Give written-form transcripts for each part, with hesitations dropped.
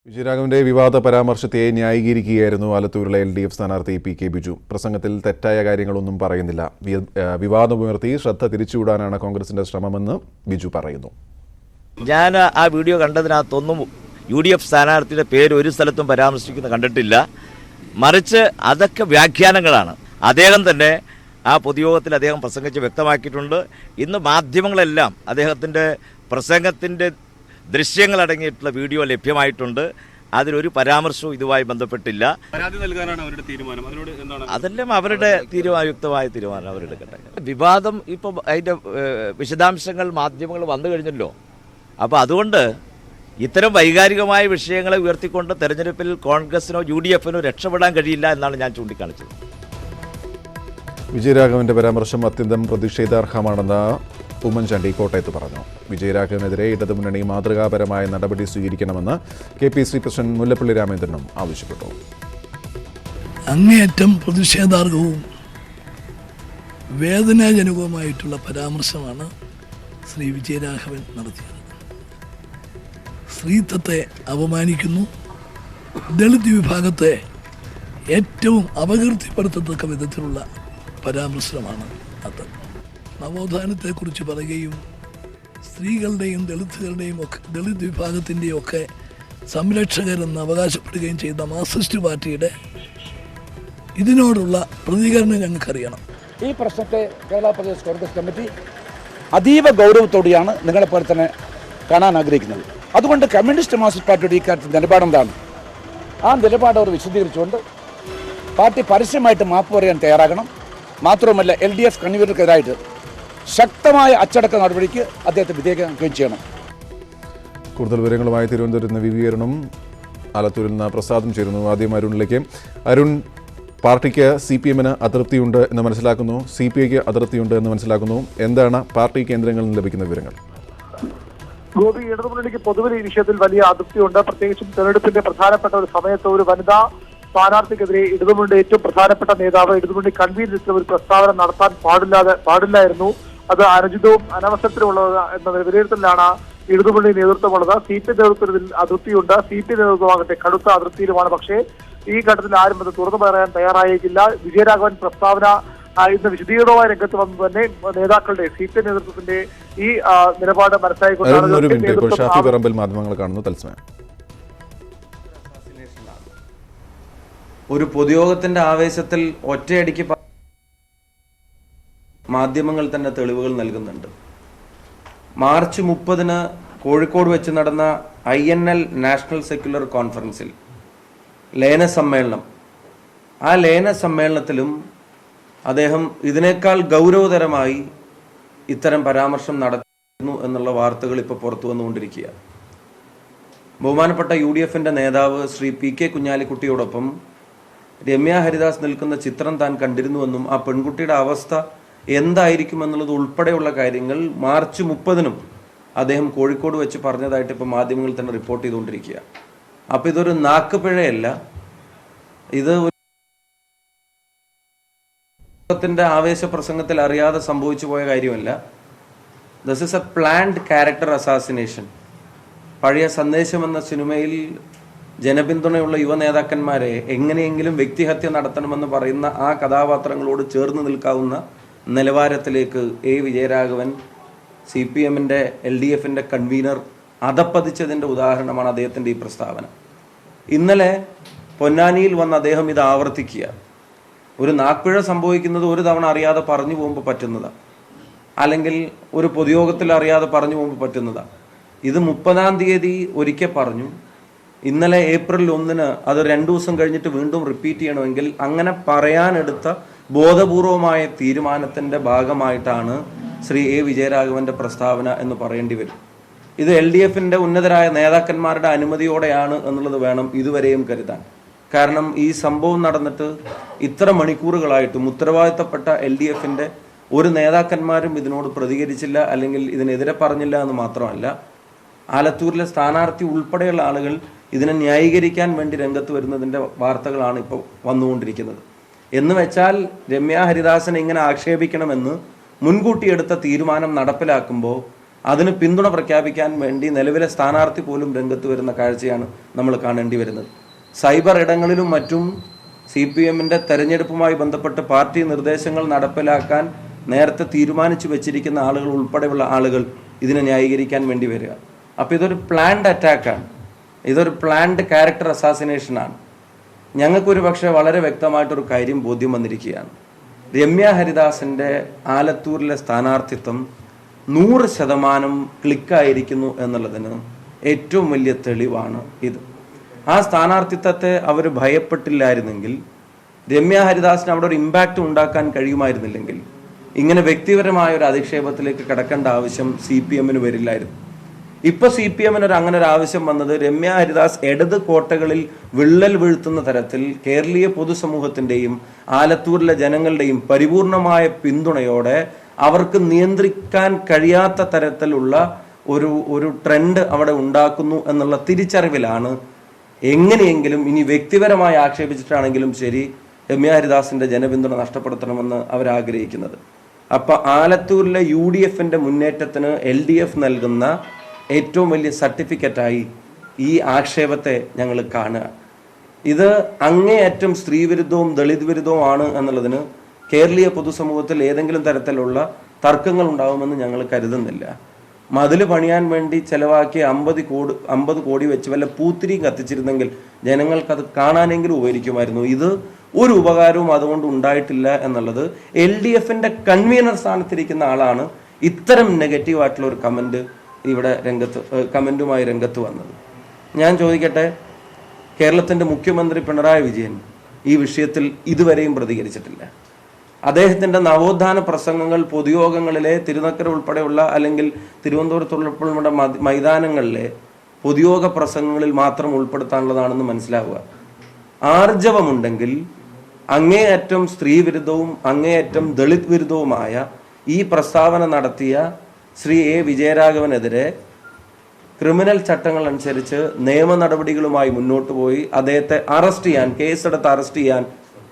വിജയരാഘവന്റെ വിവാദ പരാമർശത്തെ ന്യായീകരിക്കുകയായിരുന്നു ആലത്തൂരിലെ LDF സ്ഥാനാർത്ഥി PK Biju. പ്രസംഗത്തിൽ തെറ്റായ കാര്യങ്ങളൊന്നും പറയുന്നില്ല. വിവാദമുയർത്തി ശ്രദ്ധ തിരിച്ചുവിടാനാണ് കോൺഗ്രസിന്റെ ശ്രമമെന്ന് ബിജു പറയുന്നു. ഞാൻ ആ വീഡിയോ കണ്ടതിനകത്തൊന്നും UDF സ്ഥാനാർത്ഥിയുടെ പേര് ഒരു സ്ഥലത്തും പരാമർശിക്കുന്നത് കണ്ടിട്ടില്ല. മറിച്ച് അതൊക്കെ വ്യാഖ്യാനങ്ങളാണ്. അദ്ദേഹം തന്നെ ആ പൊതുയോഗത്തിൽ അദ്ദേഹം പ്രസംഗിച്ച് വ്യക്തമാക്കിയിട്ടുണ്ട്. ഇന്ന് മാധ്യമങ്ങളെല്ലാം അദ്ദേഹത്തിൻ്റെ പ്രസംഗത്തിൻ്റെ ദൃശ്യങ്ങളടങ്ങിയിട്ടുള്ള വീഡിയോ ലഭ്യമായിട്ടുണ്ട്. അതിലൊരു പരാമർശവും ഇതുമായി ബന്ധപ്പെട്ടില്ല. അതെല്ലാം അവരുടെ യുക്തമായ തീരുമാനം അവരെടുക്കട്ടെ. വിവാദം ഇപ്പോൾ അതിൻ്റെ വിശദാംശങ്ങൾ മാധ്യമങ്ങൾ വന്നു കഴിഞ്ഞല്ലോ. അപ്പോൾ അതുകൊണ്ട് ഇത്തരം വൈകാരികമായ വിഷയങ്ങളെ ഉയർത്തിക്കൊണ്ട് തെരഞ്ഞെടുപ്പിൽ കോൺഗ്രസിനോ UDFനോ രക്ഷപ്പെടാൻ കഴിയില്ല എന്നാണ് ഞാൻ ചൂണ്ടിക്കാണിച്ചത്. വിജയരാഘവന്റെ പരാമർശം അത്യന്തം പ്രതിഷേധാർഹമാണെന്ന് ഉമ്മൻചാണ്ടി കോട്ടയത്ത് പറഞ്ഞു. വിജയരാഘവനെതിരെ ഇടതുമുന്നണി മാതൃകാപരമായ നടപടി സ്വീകരിക്കണമെന്ന് KPC പ്രസിഡന്റ് മുല്ലപ്പള്ളി രാമചന്ദ്രനും ആവശ്യപ്പെട്ടു. അങ്ങേയറ്റം പ്രതിഷേധാർഹവും വേദനാജനകവുമായിട്ടുള്ള പരാമർശമാണ് ശ്രീ വിജയരാഘവൻ നടത്തിയത്. സ്ത്രീത്വത്തെ അപമാനിക്കുന്നു. ദളിത് വിഭാഗത്തെ ഏറ്റവും അപകീർത്തിപ്പെടുത്തത്തക്ക വിധത്തിലുള്ള പരാമർശമാണ് അത്. നവോത്ഥാനത്തെക്കുറിച്ച് പറയുകയും സ്ത്രീകളുടെയും ദളിത് വിഭാഗത്തിൻ്റെയും ഒക്കെ സംരക്ഷകരെന്ന് അവകാശപ്പെടുകയും ചെയ്ത മാർക്സിസ്റ്റ് പാർട്ടിയുടെ ഇതിനോടുള്ള പ്രതികരണം ഞങ്ങൾക്കറിയണം. ഈ പ്രശ്നത്തെ കേരള പ്രദേശ് കോൺഗ്രസ് കമ്മിറ്റി അതീവ ഗൗരവത്തോടെയാണ് നിങ്ങളെപ്പോലെ തന്നെ കാണാൻ ആഗ്രഹിക്കുന്നത്. അതുകൊണ്ട് കമ്മ്യൂണിസ്റ്റ് മാർക്സിസ്റ്റ് പാർട്ടിയുടെ ഈ കാര്യത്തിൽ നിലപാടെന്താണ്? ആ നിലപാട് അവർ വിശദീകരിച്ചുകൊണ്ട് പാർട്ടി പരസ്യമായിട്ട് മാപ്പ് പറയാൻ തയ്യാറാകണം. മാത്രവുമല്ല LDF കൺവീനർക്കെതിരായിട്ട് ശക്തമായ അച്ചടക്ക നടപടിക്ക് അദ്ദേഹത്തെ വിധേയമാക്കുകയും ചെയ്യണം. കൂടുതൽ വിവരങ്ങളുമായി തിരുവനന്തപുരത്ത് നിന്ന് വിവീകരണം, ആലത്തൂരിൽ നിന്ന് പ്രസാദം ചേരുന്നു. ആദ്യം അരുണിലേക്ക്. അരുൺ, പാർട്ടിക്ക് CPMന് അതൃപ്തിയുണ്ട് എന്ന് മനസ്സിലാക്കുന്നു, CPIക്ക് അതൃപ്തിയുണ്ട് എന്ന് മനസ്സിലാക്കുന്നു. എന്താണ് പാർട്ടി കേന്ദ്രങ്ങളിൽ നിന്ന് ലഭിക്കുന്ന വിവരങ്ങൾ? ഗോപി, ഇടതുമുന്നണിക്ക് പൊതുവിൽ ഈ വിഷയത്തിൽ വലിയ അതൃപ്തിയുണ്ട്. പ്രത്യേകിച്ചും തെരഞ്ഞെടുപ്പിന്റെ പ്രധാനപ്പെട്ട ഒരു സമയത്ത് ഒരു വനിതാ സ്ഥാനാർത്ഥിക്കെതിരെ ഇടതുമുന്നണിയുടെ ഏറ്റവും പ്രധാനപ്പെട്ട നേതാവ് ഇടതുമുന്നണി കൺവീനർ ഒരു പ്രസ്താവന നടത്താൻ പാടില്ലായിരുന്നു. അത് അനുചിതവും അനവസരത്തിലുള്ളത് എന്ന വിലയിരുത്തലിലാണ് ഇടതുമുന്നണി നേതൃത്വമുള്ളത്. CPI നേതൃത്വത്തിൽ അതൃപ്തിയുണ്ട്. CPI നേതൃത്വമാകട്ടെ കടുത്ത അതൃപ്തിയിലുമാണ്. പക്ഷേ ഈ ഘട്ടത്തിൽ ആരും അത് തുറന്നു പറയാൻ തയ്യാറായേക്കില്ല. വിജയരാഘവൻ പ്രസ്താവന ഇന്ന് വിശദീകരണമായ രംഗത്ത് വന്നു തന്നെ നേതാക്കളുടെ CPI നേതൃത്വത്തിന്റെ ഈ നിലപാട് മനസ്സിലായിക്കൊണ്ടാണ് ഒരു പൊതുയോഗത്തിന്റെ ആവേശത്തിൽ ഒറ്റയടിക്ക് മാധ്യമങ്ങൾ തന്നെ തെളിവുകൾ നൽകുന്നുണ്ട്. മാർച്ച് 30 കോഴിക്കോട് വെച്ച് നടന്ന INL നാഷണൽ സെക്യുലർ കോൺഫറൻസിൽ ലയന സമ്മേളനം, ആ ലയന സമ്മേളനത്തിലും അദ്ദേഹം ഇതിനേക്കാൾ ഗൗരവതരമായി ഇത്തരം പരാമർശം നടത്തുന്നു എന്നുള്ള വാർത്തകൾ ഇപ്പോൾ പുറത്തു വന്നുകൊണ്ടിരിക്കുക. ബഹുമാനപ്പെട്ട UDFന്റെ നേതാവ് ശ്രീ PK കുഞ്ഞാലിക്കുട്ടിയോടൊപ്പം രമ്യ ഹരിദാസ് നിൽക്കുന്ന ചിത്രം താൻ കണ്ടിരുന്നുവെന്നും ആ പെൺകുട്ടിയുടെ അവസ്ഥ എന്തായിരിക്കുമെന്നുള്ളത് ഉൾപ്പെടെയുള്ള കാര്യങ്ങൾ മാർച്ച് 30 അദ്ദേഹം കോഴിക്കോട് വെച്ച് പറഞ്ഞതായിട്ട് ഇപ്പോൾ മാധ്യമങ്ങൾ തന്നെ റിപ്പോർട്ട് ചെയ്തുകൊണ്ടിരിക്കുക. അപ്പോൾ ഇതൊരു നാക്കുപിഴയല്ല, ഇത് ത്തിന്റെ ആവേശ പ്രസംഗത്തിൽ അറിയാതെ സംഭവിച്ചു പോയ കാര്യമല്ല. This is A planned character assassination. പഴയ സന്ദേശം എന്ന സിനിമയിൽ ജനപിന്തുണയുള്ള യുവ നേതാക്കന്മാരെ എങ്ങനെയെങ്കിലും വ്യക്തിഹത്യ നടത്തണമെന്ന് പറയുന്ന ആ കഥാപാത്രങ്ങളോട് ചേർന്ന് നിൽക്കാവുന്ന നിലവാരത്തിലേക്ക് വിജയരാഘവൻ CPMന്റെ LDFന്റെ കൺവീനർ അധപ്പതിച്ചതിൻ്റെ ഉദാഹരണമാണ് അദ്ദേഹത്തിൻ്റെ ഈ പ്രസ്താവന. ഇന്നലെ പൊന്നാനിയിൽ വന്ന് അദ്ദേഹം ഇത് ആവർത്തിക്കുക. ഒരു നാക്കുപിഴ സംഭവിക്കുന്നത് ഒരു തവണ അറിയാതെ പറഞ്ഞു പോകുമ്പോൾ പറ്റുന്നതാണ്, അല്ലെങ്കിൽ ഒരു പൊതുയോഗത്തിൽ അറിയാതെ പറഞ്ഞു പോകുമ്പോൾ പറ്റുന്നതാണ്. ഇത് 30-ാം തീയതി ഒരിക്കൽ പറഞ്ഞു, ഇന്നലെ ഏപ്രിൽ 1 അത് 2 ദിവസം കഴിഞ്ഞിട്ട് വീണ്ടും റിപ്പീറ്റ് ചെയ്യണമെങ്കിൽ അങ്ങനെ പറയാനെടുത്ത ബോധപൂർവമായ തീരുമാനത്തിൻ്റെ ഭാഗമായിട്ടാണ് ശ്രീ വിജയരാഘവന്റെ പ്രസ്താവന എന്ന് പറയേണ്ടി വരും. ഇത് LDFന്റെ ഉന്നതരായ നേതാക്കന്മാരുടെ അനുമതിയോടെയാണ് എന്നുള്ളത് വേണം ഇതുവരെയും കരുതാൻ. കാരണം ഈ സംഭവം നടന്നിട്ട് ഇത്ര മണിക്കൂറുകളായിട്ടും ഉത്തരവാദിത്തപ്പെട്ട LDFന്റെ ഒരു നേതാക്കന്മാരും ഇതിനോട് പ്രതികരിച്ചില്ല, അല്ലെങ്കിൽ ഇതിനെതിരെ പറഞ്ഞില്ല എന്ന് മാത്രമല്ല, ആലത്തൂരിലെ സ്ഥാനാർത്ഥി ഉൾപ്പെടെയുള്ള ആളുകൾ ഇതിനെ ന്യായീകരിക്കാൻ വേണ്ടി രംഗത്ത് വരുന്നതിൻ്റെ വാർത്തകളാണ് ഇപ്പോൾ വന്നുകൊണ്ടിരിക്കുന്നത്. എന്ന് വെച്ചാൽ രമ്യ ഹരിദാസനെ ഇങ്ങനെ ആക്ഷേപിക്കണമെന്ന് മുൻകൂട്ടി എടുത്ത തീരുമാനം നടപ്പിലാക്കുമ്പോൾ അതിന് പിന്തുണ പ്രഖ്യാപിക്കാൻ വേണ്ടി നിലവിലെ സ്ഥാനാർത്ഥി പോലും രംഗത്ത് വരുന്ന കാഴ്ചയാണ് നമ്മൾ കാണേണ്ടി വരുന്നത്. സൈബർ ഇടങ്ങളിലും മറ്റും CPM-ന്റെ തെരഞ്ഞെടുപ്പുമായി ബന്ധപ്പെട്ട് പാർട്ടി നിർദ്ദേശങ്ങൾ നടപ്പിലാക്കാൻ നേരത്തെ തീരുമാനിച്ചു വെച്ചിരിക്കുന്ന ആളുകൾ ഉൾപ്പെടെയുള്ള ആളുകൾ ഇതിനെ ന്യായീകരിക്കാൻ വേണ്ടി വരിക. അപ്പോൾ ഇതൊരു പ്ലാൻഡ് അറ്റാക്കാണ്, ഇതൊരു പ്ലാൻഡ് ക്യാരക്ടർ അസാസിനേഷനാണ്. ഞങ്ങൾക്കൊരു പക്ഷേ വളരെ വ്യക്തമായിട്ടൊരു കാര്യം ബോധ്യം വന്നിരിക്കുകയാണ്. രമ്യ ഹരിദാസിൻ്റെ ആലത്തൂരിലെ സ്ഥാനാർത്ഥിത്വം 100% ക്ലിക്കായിരിക്കുന്നു എന്നുള്ളതിന് ഏറ്റവും വലിയ തെളിവാണ് ഇത്. ആ സ്ഥാനാർത്ഥിത്വത്തെ അവർ ഭയപ്പെട്ടില്ലായിരുന്നെങ്കിൽ, രമ്യ ഹരിദാസിന് അവിടെ ഒരു ഇമ്പാക്റ്റ് ഉണ്ടാക്കാൻ കഴിയുമായിരുന്നില്ലെങ്കിൽ, ഇങ്ങനെ വ്യക്തിപരമായ ഒരു അധിക്ഷേപത്തിലേക്ക് കടക്കേണ്ട ആവശ്യം CPM-ന് വരില്ലായിരുന്നു. ഇപ്പോൾ CPM-ന് അങ്ങനെ ഒരു ആവശ്യം വന്നത് രമ്യ ഹരിദാസ് ഇടത് കോട്ടകളിൽ വിള്ളൽ വീഴ്ത്തുന്ന തരത്തിൽ കേരളീയ പൊതുസമൂഹത്തിൻ്റെയും ആലത്തൂരിലെ ജനങ്ങളുടെയും പരിപൂർണമായ പിന്തുണയോടെ അവർക്ക് നിയന്ത്രിക്കാൻ കഴിയാത്ത തരത്തിലുള്ള ഒരു ട്രെൻഡ് അവിടെ ഉണ്ടാക്കുന്നു എന്നുള്ള തിരിച്ചറിവിലാണ് എങ്ങനെയെങ്കിലും ഇനി വ്യക്തിപരമായി ആക്ഷേപിച്ചിട്ടാണെങ്കിലും ശരി രമ്യ ഹരിദാസിന്റെ ജനപിന്തുണ നഷ്ടപ്പെടുത്തണമെന്ന് അവരാഗ്രഹിക്കുന്നത്. അപ്പം ആലത്തൂരിലെ UDF-ന്റെ മുന്നേറ്റത്തിന് LDF നൽകുന്ന ഏറ്റവും വലിയ സർട്ടിഫിക്കറ്റായി ഈ ആക്ഷേപത്തെ ഞങ്ങൾ കാണുക. ഇത് അങ്ങേയറ്റം സ്ത്രീവിരുദ്ധവും ദളിത് വിരുദ്ധവും ആണ് എന്നുള്ളതിന് കേരളീയ പൊതുസമൂഹത്തിൽ ഏതെങ്കിലും തരത്തിലുള്ള തർക്കങ്ങൾ ഉണ്ടാകുമെന്ന് ഞങ്ങൾ കരുതുന്നില്ല. മതിൽ പണിയാൻ വേണ്ടി ചെലവാക്കിയ 50 കോടി വെച്ച് വല്ല പൂത്തിരിയും കത്തിച്ചിരുന്നെങ്കിൽ ജനങ്ങൾക്കത് കാണാനെങ്കിലും ഉപകരിക്കുമായിരുന്നു. ഇത് ഒരു ഉപകാരവും അതുകൊണ്ട് ഉണ്ടായിട്ടില്ല എന്നുള്ളത് LDF-ന്റെ കൺവീനർ സ്ഥാനത്തിരിക്കുന്ന ആളാണ് ഇത്തരം നെഗറ്റീവായിട്ടുള്ള ഒരു ഇവിടെ കമൻറ്റുമായി രംഗത്ത് വന്നത്. ഞാൻ ചോദിക്കട്ടെ, കേരളത്തിൻ്റെ മുഖ്യമന്ത്രി പിണറായി വിജയൻ ഈ വിഷയത്തിൽ ഇതുവരെയും പ്രതികരിച്ചിട്ടില്ല. അദ്ദേഹത്തിൻ്റെ നവോത്ഥാന പ്രസംഗങ്ങൾ പൊതുയോഗങ്ങളിലെ തിരുനക്കര ഉൾപ്പെടെയുള്ള അല്ലെങ്കിൽ തിരുവനന്തപുരത്തുൾപ്പെടെ മൈതാനങ്ങളിലെ പൊതുയോഗ പ്രസംഗങ്ങളിൽ മാത്രം ഉൾപ്പെടുത്താനുള്ളതാണെന്ന് മനസ്സിലാവുക. ആർജവമുണ്ടെങ്കിൽ അങ്ങേയറ്റം സ്ത്രീവിരുദ്ധവും അങ്ങേയറ്റം ദളിത് വിരുദ്ധവുമായ ഈ പ്രസ്താവന നടത്തിയ ശ്രീ A. വിജയരാഘവനെതിരെ ക്രിമിനൽ ചട്ടങ്ങൾ അനുസരിച്ച് നിയമ നടപടികളുമായി മുന്നോട്ട് പോയി അദ്ദേഹത്തെ അറസ്റ്റ് ചെയ്യാൻ, കേസെടുത്ത് അറസ്റ്റ് ചെയ്യാൻ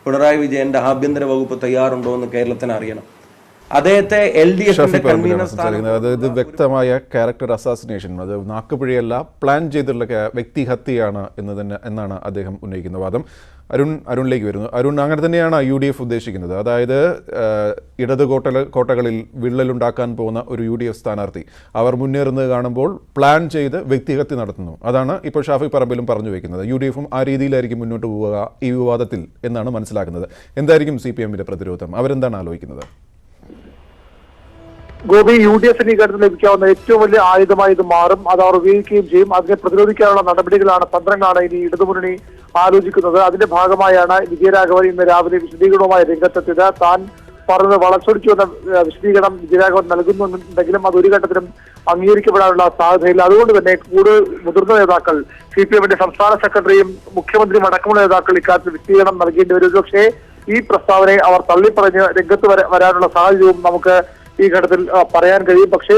പിണറായി വിജയന്റെ ആഭ്യന്തര വകുപ്പ് തയ്യാറുണ്ടോ എന്ന് കേരളത്തിന് അറിയണം. അദ്ദേഹത്തെ LDF-ന്റെ കൺവീനർ സ്ഥാനം, അതായത് വ്യക്തമായ ക്യാരക്ടർ അസാസിനേഷൻ, അത് നാക്കുപിഴയല്ല, പ്ലാൻ ചെയ്തിട്ടുള്ള വ്യക്തിഹത്യയാണ് എന്നാണ് അദ്ദേഹം ഉന്നയിക്കുന്ന വാദം. അരുണിലേക്ക് വരുന്നു. അരുൺ, അങ്ങനെ തന്നെയാണ് UDF ഉദ്ദേശിക്കുന്നത്. അതായത് ഇടത് കോട്ടകളിൽ വിള്ളലുണ്ടാക്കാൻ പോകുന്ന ഒരു UDF സ്ഥാനാർത്ഥി അവർ മുന്നേറുന്നത് കാണുമ്പോൾ പ്ലാൻ ചെയ്ത് വ്യക്തിഹത്യ നടത്തുന്നു. അതാണ് ഇപ്പോൾ ഷാഫി പറമ്പിലും പറഞ്ഞു വെക്കുന്നത്. UDF-ഉം ആ രീതിയിലായിരിക്കും മുന്നോട്ട് പോവുക ഈ വിവാദത്തിൽ എന്നാണ് മനസ്സിലാക്കുന്നത്. എന്തായിരിക്കും CPM-ന്റെ പ്രതിരോധം? അവരെന്താണ് ആലോചിക്കുന്നത്? ഗോപി, UDF-ന് ഈ ഘട്ടത്തിൽ ലഭിക്കാവുന്ന ഏറ്റവും വലിയ ആയുധമായി ഇത് മാറും. അത് അവർ ഉപയോഗിക്കുകയും ചെയ്യും. അതിനെ പ്രതിരോധിക്കാനുള്ള നടപടികളാണ്, തന്ത്രങ്ങളാണ് ഇനി ഇടതുമുന്നണി ആലോചിക്കുന്നത്. അതിന്റെ ഭാഗമായാണ് വിജയരാഘവൻ ഇന്ന് രാവിലെ വിശദീകരണവുമായി രംഗത്തെത്തിയത്. താൻ പറഞ്ഞത് വളച്ചൊടിച്ചു എന്ന വിശദീകരണം വിജയരാഘവൻ നൽകുന്നുണ്ടെങ്കിലും അത് ഒരു ഘട്ടത്തിലും അംഗീകരിക്കപ്പെടാനുള്ള സാധ്യതയില്ല. അതുകൊണ്ട് തന്നെ കൂടുതൽ മുതിർന്ന നേതാക്കൾ, CPM-ന്റെ സംസ്ഥാന സെക്രട്ടറിയും മുഖ്യമന്ത്രിയും അടക്കമുള്ള നേതാക്കൾ ഇക്കാര്യത്തിൽ വിശദീകരണം നൽകേണ്ടി വരും. പക്ഷേ ഈ പ്രസ്താവനയെ അവർ തള്ളിപ്പറഞ്ഞ് രംഗത്ത് വരാനുള്ള സാഹചര്യവും നമുക്ക് ഈ ഘട്ടത്തിൽ പറയാൻ കഴിയും. പക്ഷേ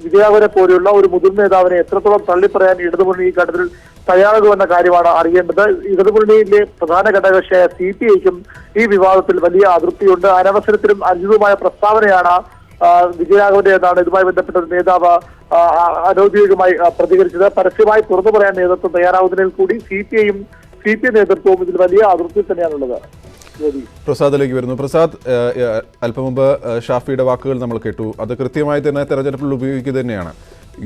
വിജയാവനെ പോലെയുള്ള ഒരു മുതിർന്ന നേതാവിനെ എത്രത്തോളം തള്ളിപ്പറയാൻ ഇടതുമുന്നണി ഈ ഘട്ടത്തിൽ തയ്യാറാകുമെന്ന കാര്യമാണ് അറിയേണ്ടത്. ഇടതുമുന്നണിയിലെ പ്രധാന ഘടകകക്ഷിയായ CPI-ക്കും ഈ വിവാദത്തിൽ വലിയ അതൃപ്തിയുണ്ട്. അനവസരത്തിലും അനുചിതമായ പ്രസ്താവനയാണ് വിജയരാഘവന്റെ എന്നാണ് ഇതുമായി ബന്ധപ്പെട്ട നേതാവ് അനൗദ്യോഗികമായി പ്രതികരിച്ചത്. പരസ്യമായി തുറന്നു പറയാൻ നേതൃത്വം തയ്യാറാവുന്നതിൽ കൂടി CPI-യും CPI നേതൃത്വവും ഇതിൽ വലിയ അതൃപ്തി തന്നെയാണുള്ളത്. പ്രസാദിലേക്ക് വരുന്നു. പ്രസാദ്, അല്പം മുമ്പ് ഷാഫിയുടെ വാക്കുകൾ നമ്മൾ കേട്ടു. അത് കൃത്യമായി തന്നെ തെരഞ്ഞെടുപ്പിൽ ഉപയോഗിക്കുക തന്നെയാണ്.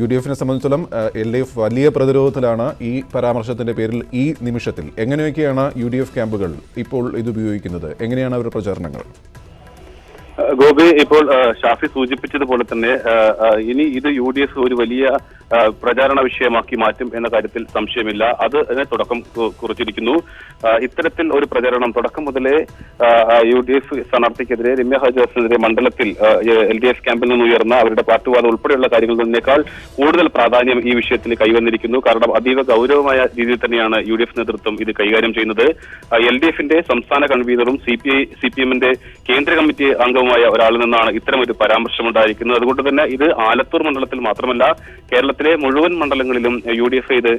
UDF-നെ സംബന്ധിച്ചിടത്തോളം LDF വലിയ പ്രതിരോധത്തിലാണ് ഈ പരാമർശത്തിന്റെ പേരിൽ ഈ നിമിഷത്തിൽ. എങ്ങനെയൊക്കെയാണ് UDF ക്യാമ്പുകൾ ഇപ്പോൾ ഇത് ഉപയോഗിക്കുന്നത്? എങ്ങനെയാണ് അവരുടെ പ്രചാരണങ്ങൾ? ഗോപി, ഇപ്പോൾ ഷാഫി സൂചിപ്പിച്ചതുപോലെ തന്നെ ഇനി ഇത് UDF ഒരു വലിയ പ്രചാരണ വിഷയമാക്കി മാറ്റും എന്ന കാര്യത്തിൽ സംശയമില്ല. അതിന് തുടക്കം കുറിച്ചിരിക്കുന്നു. ഇത്തരത്തിൽ ഒരു പ്രചരണം തുടക്കം മുതലേ UDF സ്ഥാനാർത്ഥിക്കെതിരെ, രമ്യ ഹരിദാസിനെതിരെ മണ്ഡലത്തിൽ LDF ക്യാമ്പിൽ നിന്ന് ഉയർന്ന അവരുടെ പാർട്ടിവാദം ഉൾപ്പെടെയുള്ള കാര്യങ്ങളിനേക്കാൾ കൂടുതൽ പ്രാധാന്യം ഈ വിഷയത്തിന് കൈവന്നിരിക്കുന്നു. കാരണം അതീവ ഗൗരവമായ രീതിയിൽ തന്നെയാണ് UDF നേതൃത്വം ഇത് കൈകാര്യം ചെയ്യുന്നത്. LDF-ന്റെ സംസ്ഥാന കൺവീനറും CPM-ന്റെ കേന്ദ്ര കമ്മിറ്റി അംഗവും നേതാവുമായ ഒരാളിൽ നിന്നാണ് ഇത്തരമൊരു പരാമർശം ഉണ്ടായിരിക്കുന്നത്. അതുകൊണ്ട് തന്നെ ഇത് ആലത്തൂർ മണ്ഡലത്തിൽ മാത്രമല്ല കേരളത്തിലെ മുഴുവൻ മണ്ഡലങ്ങളിലും UDF ഇത്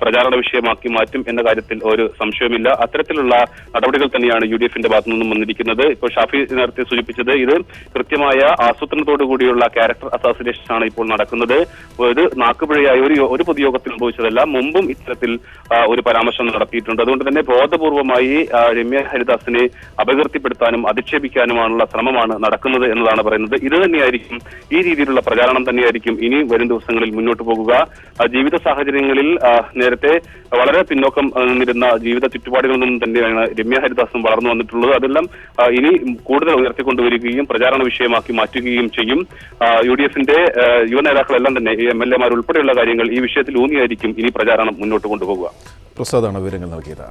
പ്രചാരണ വിഷയമാക്കി മാറ്റും എന്ന കാര്യത്തിൽ ഒരു സംശയമില്ല. അത്തരത്തിലുള്ള നടപടികൾ തന്നെയാണ് UDFന്റെ ഭാഗത്തു നിന്നും വന്നിരിക്കുന്നത്. ഇപ്പോൾ ഷാഫി നേരത്തെ സൂചിപ്പിച്ചത് ഇത് കൃത്യമായ ആസൂത്രണത്തോടു കൂടിയുള്ള ക്യാരക്ടർ അസാസിനേഷൻ ആണ് ഇപ്പോൾ നടക്കുന്നത്. ഇത് നാക്കുപിഴയായി ഒരു പൊതുയോഗത്തിൽ സംഭവിച്ചതല്ല, മുമ്പും ഇത്തരത്തിൽ ഒരു പരാമർശം നടത്തിയിട്ടുണ്ട്. അതുകൊണ്ട് തന്നെ ബോധപൂർവമായി രമ്യ ഹരിദാസിനെ അപകീർത്തിപ്പെടുത്താനും അധിക്ഷേപിക്കാനുമാണുള്ള ശ്രമമാണ് നടക്കുന്നത് എന്നതാണ് പറയുന്നത്. ഇത് തന്നെയായിരിക്കും, ഈ രീതിയിലുള്ള പ്രചാരണം തന്നെയായിരിക്കും ഇനി വരും ദിവസങ്ങളിൽ മുന്നോട്ട് പോകുക. ജീവിത സാഹചര്യങ്ങളിൽ നേരത്തെ വളരെ പിന്നോക്കം നിന്നിരുന്ന ജീവിത ചുറ്റുപാടുകളിൽ നിന്നും തന്നെയാണ് രമ്യ ഹരിദാസും വളർന്നു വന്നിട്ടുള്ളത്. അതെല്ലാം ഇനി കൂടുതൽ ഉയർത്തിക്കൊണ്ടുവരികയും പ്രചാരണ വിഷയമാക്കി മാറ്റുകയും ചെയ്യും. UDFന്റെ യുവ നേതാക്കളെല്ലാം തന്നെ MLA മാർ ഉൾപ്പെടെയുള്ള കാര്യങ്ങൾ ഈ വിഷയത്തിൽ ഊന്നിയായിരിക്കും ഇനി പ്രചാരണം മുന്നോട്ട് കൊണ്ടുപോകുക. പ്രസാദാണ് വിവരങ്ങൾ നൽകിയത്.